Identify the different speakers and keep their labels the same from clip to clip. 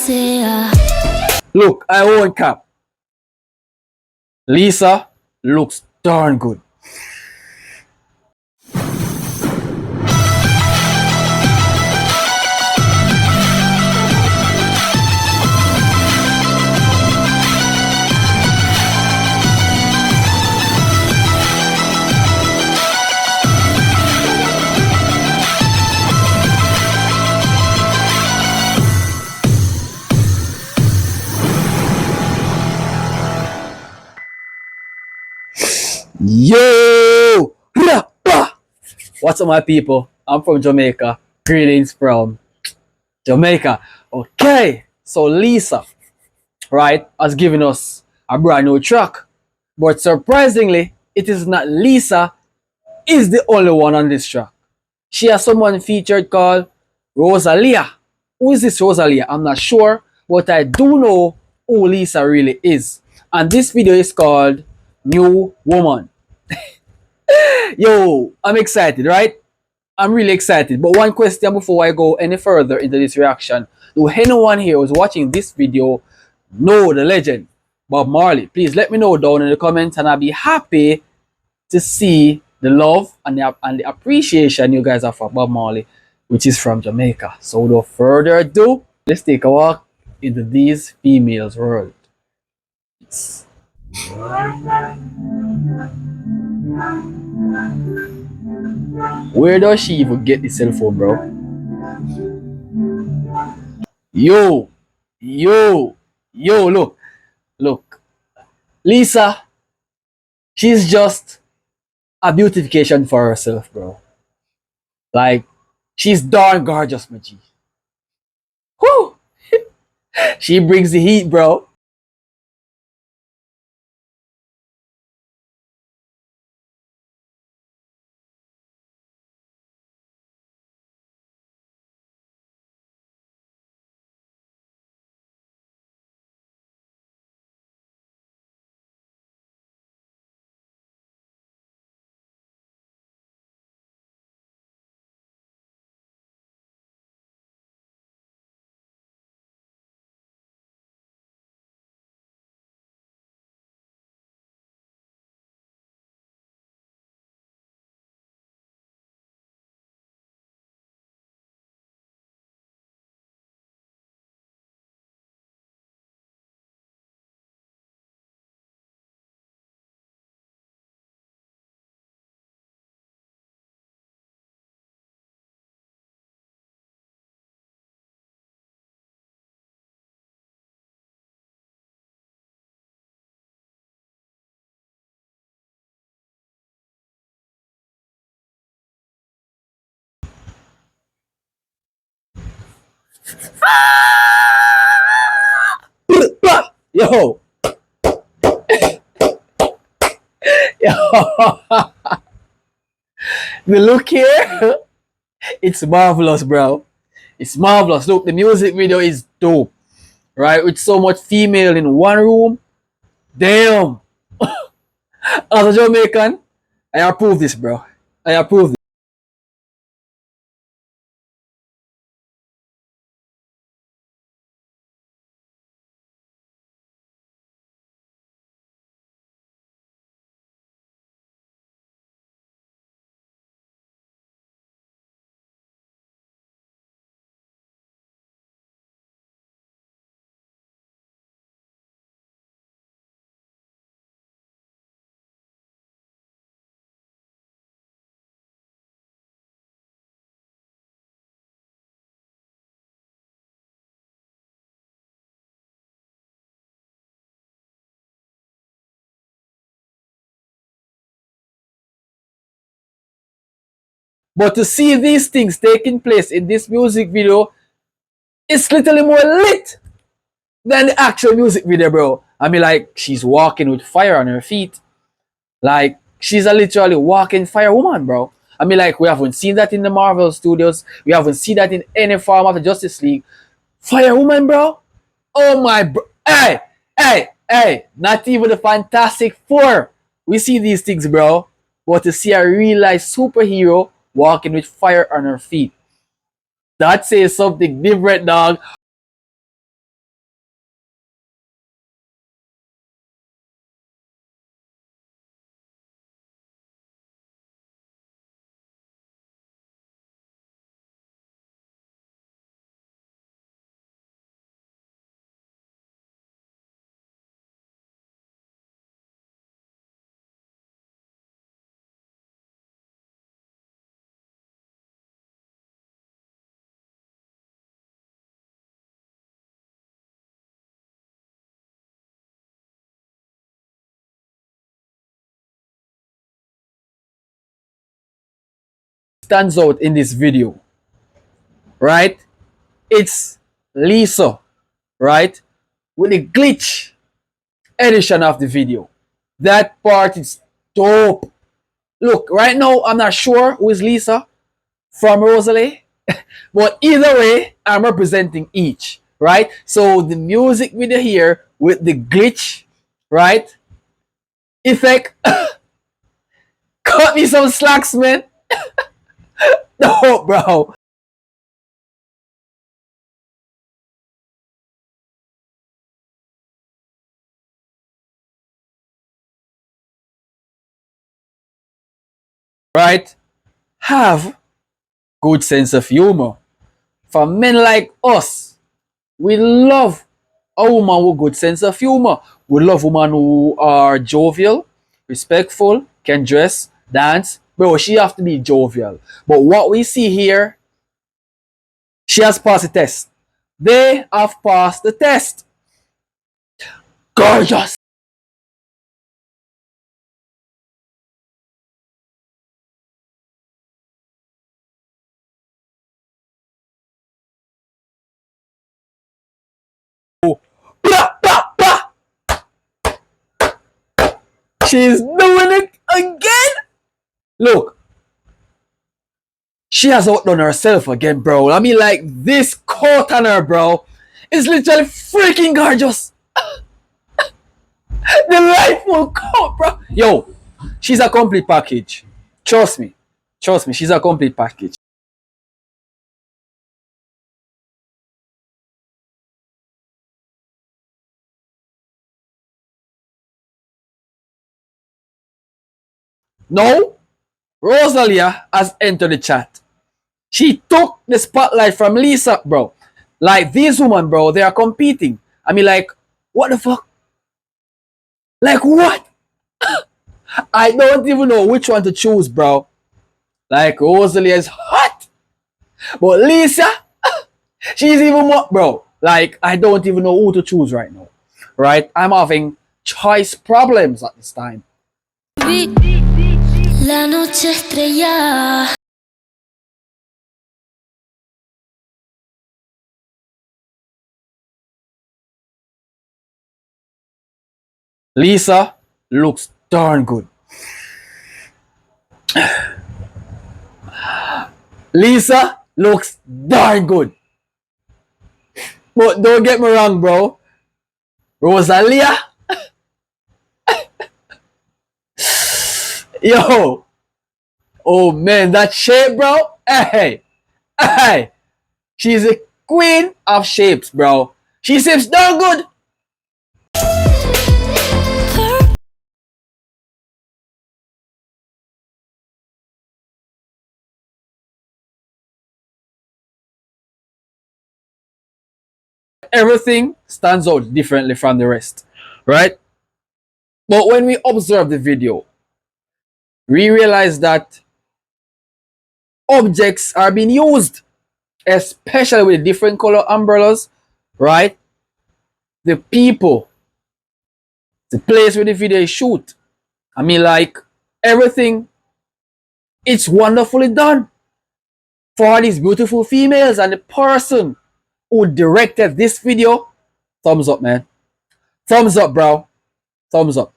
Speaker 1: Look, I won't cap. Lisa looks darn good. Yo! What's up, my people? I'm from Jamaica. Greetings from Jamaica. Okay, so Lisa, right, has given us a brand new track. But surprisingly, it is not Lisa is the only one on this track. She has someone featured called Rosalía. Who is this Rosalía? I'm not sure, but I do know who Lisa really is. And this video is called New Woman. Yo, I'm excited, right? I'm really excited. But one question before I go any further into this reaction. Do anyone here who's watching this video know the legend Bob Marley? Please let me know down in the comments, and I'll be happy to see the love and the appreciation you guys have for Bob Marley, which is from Jamaica. So without further ado, let's take a walk into these females' world. Yes. Where does she even get the cell phone, bro? Yo, look. Lisa, she's just a beautification for herself, bro. Like, she's darn gorgeous, my G. Whew. She brings the heat, bro. Yo, yo. The look here, it's marvelous, bro. It's marvelous. Look, the music video is dope, right? With so much female in one room. Damn. As a Jamaican, I approve this, bro. I approve this. But to see these things taking place in this music video, it's literally more lit than the actual music video, bro. I mean, like, she's walking with fire on her feet. Like, she's a literally walking fire woman, bro. I mean, like, we haven't seen that in the Marvel Studios. We haven't seen that in any form of the Justice League. Fire woman, bro. Oh my, bro. Hey. Not even the Fantastic Four. We see these things, bro. But to see a real life superhero walking with fire on her feet, that says something different, dog. stands out in this video, right? It's Lisa, right? With the glitch edition of the video. That part is dope. Look, right now I'm not sure who is Lisa from Rosalie, but either way, I'm representing each, right? So the music video here with the glitch, right? Effect, cut me some slacks, man. No, bro. Right? Have good sense of humor. For men like us, we love a woman with good sense of humor. We love women who are jovial, respectful, can dress, dance. Bro, she have to be jovial. But what we see here, she has passed the test. They have passed the test. Gorgeous. Blah, blah, blah. She's doing it again. Look, she has outdone herself again, bro. I mean, like, this coat on her, bro, is literally freaking gorgeous. The rightful coat, bro. Yo, she's a complete package. Trust me. Trust me, she's a complete package. Now, Rosalia has entered the chat. She took the spotlight from Lisa, bro. Like, these women, bro, they are competing. I mean, like, what the fuck? Like, what? I don't even know which one to choose, bro. Like, Rosalia is hot. But Lisa, she's even more, bro. Like, I don't even know who to choose right now. Right? I'm having choice problems at this time. La noche estrella. Lisa looks darn good. Lisa looks darn good. But don't get me wrong, bro. Rosalia, yo, oh man, that shape, bro. Hey, hey, she's a queen of shapes, bro. She shapes darn good. Everything stands out differently from the rest, right? But when we observe the video, we realize that objects are being used, especially with different color umbrellas, right? The people, the place where the video is shoot. I mean, like, everything, it's wonderfully done for these beautiful females, and the person who directed this video, thumbs up, man. Thumbs up, bro. Thumbs up.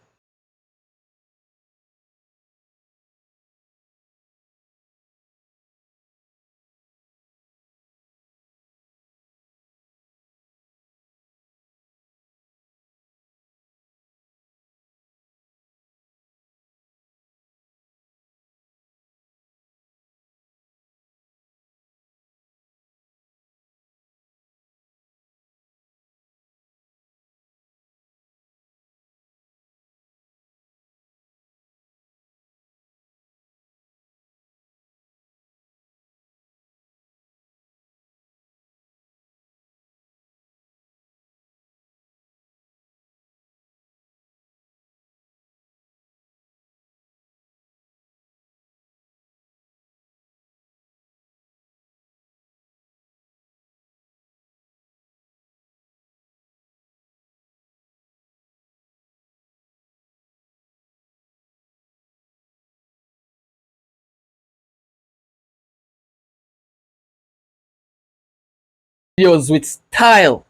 Speaker 1: videos with style,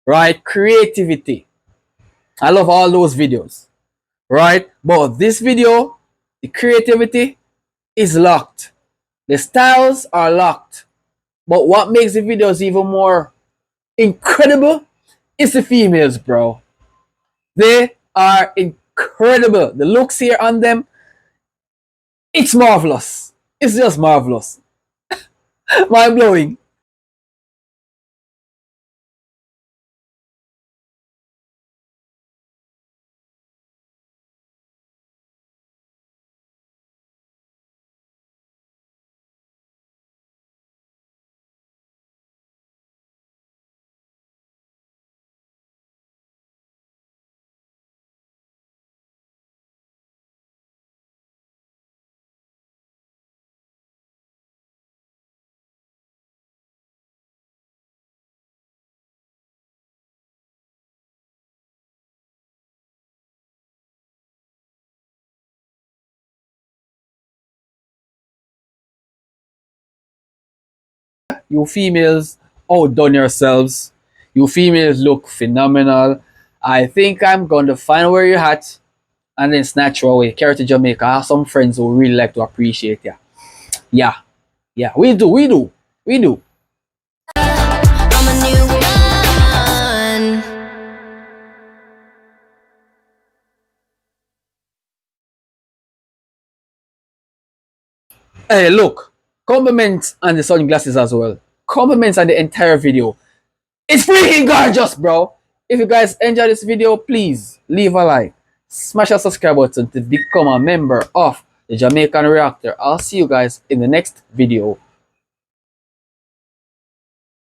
Speaker 1: right? Creativity. I love all those videos, right? But this video, the creativity is locked. The styles are locked. But what makes the videos even more incredible is the females, bro. They are incredible. The looks here on them, it's marvelous. It's just marvelous. Mind blowing. You females outdone yourselves. You females look phenomenal. I think I'm going to find where you're at and then snatch you away. Carry to Jamaica. I have some friends who really like to appreciate you. Yeah, yeah, we do, we do, we do. I'm a new woman. Hey, look, compliments on the sunglasses as well. Compliments on the entire video. It's freaking gorgeous, bro. If you guys enjoy this video, please leave a like, smash that subscribe button to become a member of the Jamaican Reactor. I'll see you guys in the next video.